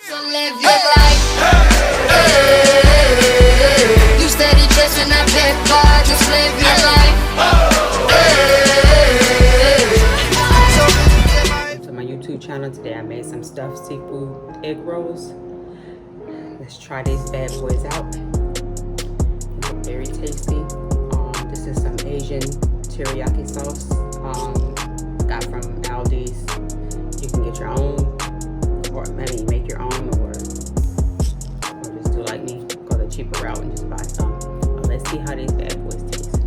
So live your life. You steady chasing that big bar, just live your life. To my YouTube channel today, I made some stuffed seafood egg rolls. Let's try these bad boys out. They look very tasty. This is some Asian teriyaki sauce. Got from Aldi's. You can get your own, or maybe make your own, or just do like me, go the cheaper route and just buy some. But let's see how these bad boys taste.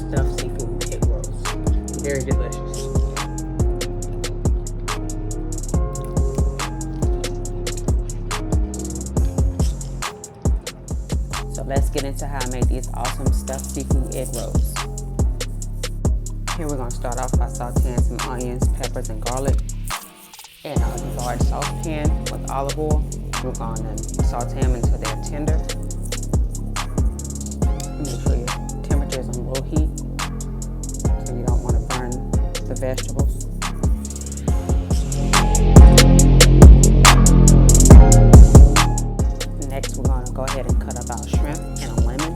Stuffed seafood egg rolls, very delicious. So let's get into how I make these awesome stuffed seafood egg rolls. Here we're going to start off by sauteing some onions, peppers, and garlic in a large saucepan with olive oil. We're going to saute them until they're tender. Make sure your temperature is on low heat so you don't want to burn the vegetables. Next, we're going to go ahead and cut up our shrimp and a lemon.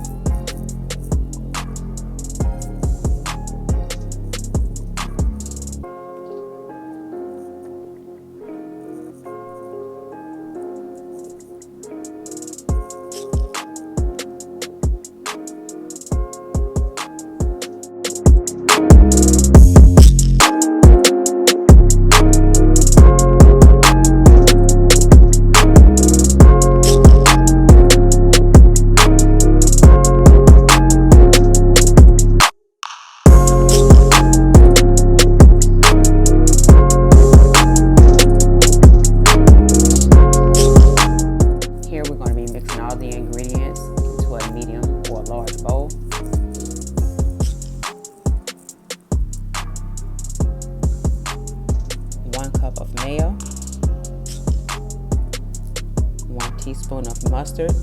Here we're going to be mixing all the ingredients into a medium or a large bowl. One cup of mayo, 1 teaspoon of mustard,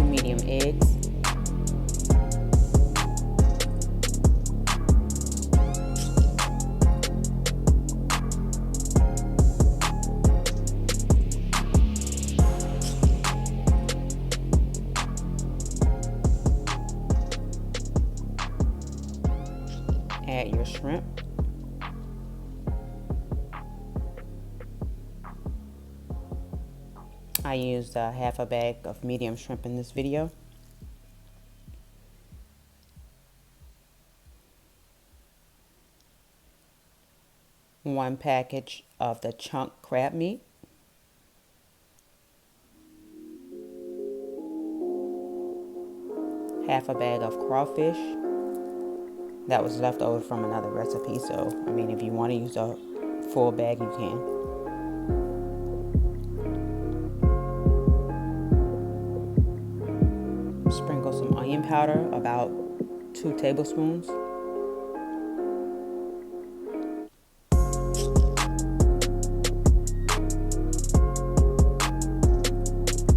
medium eggs, add your shrimp, I used half a bag of medium shrimp in this video. One package of the chunk crab meat. Half a bag of crawfish. That was left over from another recipe, so I mean, if you want to use a full bag, you can. Sprinkle some onion powder, about 2 tablespoons.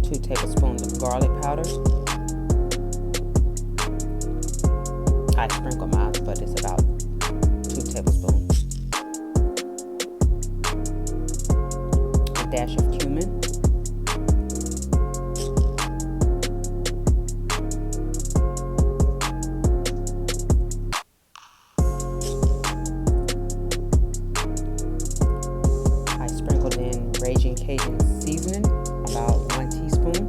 2 tablespoons of garlic powder. I sprinkle mine, but it's about 2 tablespoons. A dash of cumin. I sprinkled in Raging Cajun seasoning, about 1 teaspoon.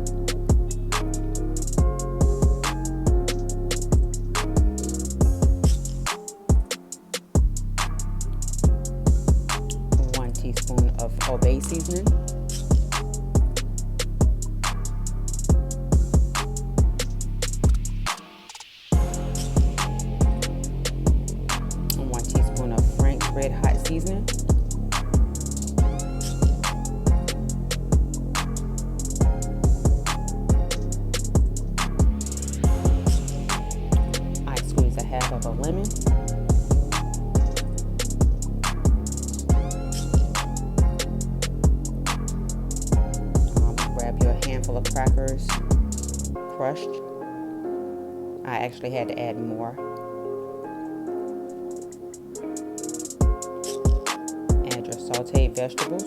Teaspoon of Obey seasoning, and 1 teaspoon of Frank's Red Hot seasoning, handful of crackers, crushed. I actually had to add more. Add your sauteed vegetables.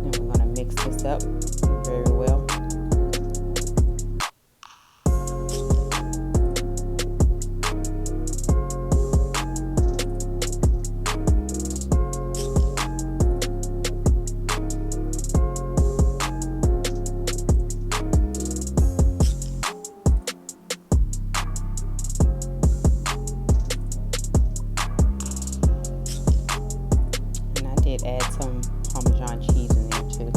And we're going to mix this up very well. Add some Parmesan cheese in there too.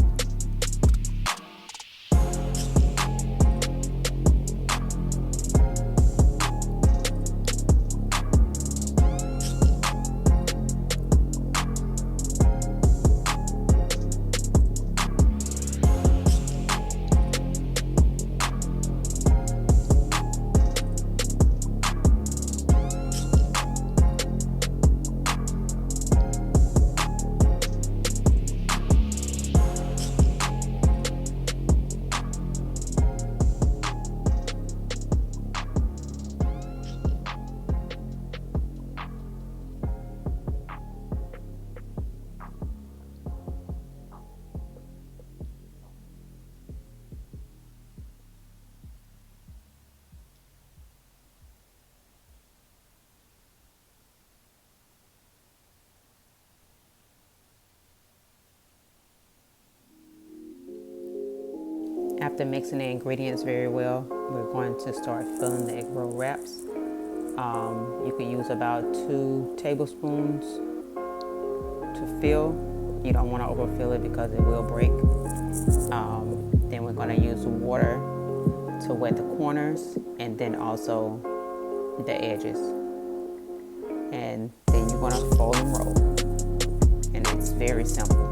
After mixing the ingredients very well, we're going to start filling the egg roll wraps. You could use about 2 tablespoons to fill. You don't want to overfill it because it will break. Then we're going to use water to wet the corners and then also the edges. And then you're going to fold and roll. And it's very simple.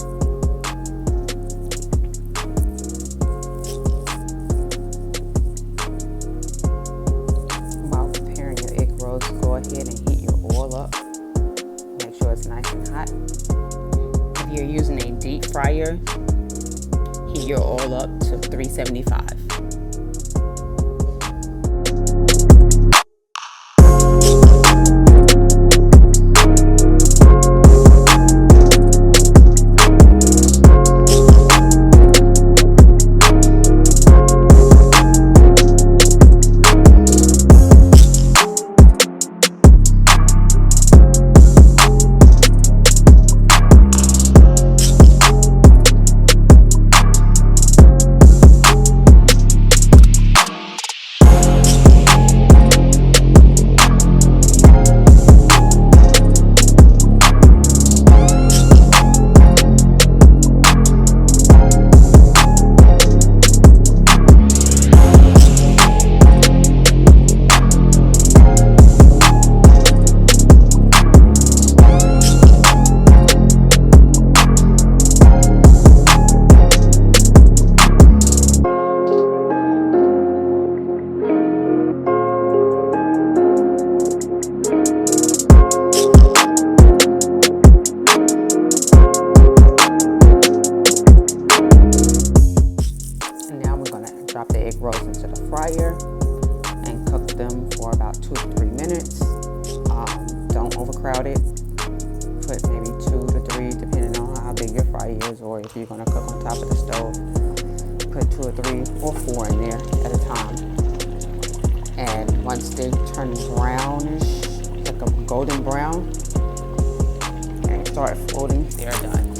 Go ahead and heat your oil up. Make sure it's nice and hot. If you're using a deep fryer, heat your oil up to 375. Drop the egg rolls into the fryer and cook them for about 2 to 3 minutes. Don't overcrowd it. Put maybe 2 to 3 depending on how big your fryer is, or if you're going to cook on top of the stove, put 2 or 3 or 4 in there at a time. And once they turn brownish, like a golden brown, and start floating, they're done.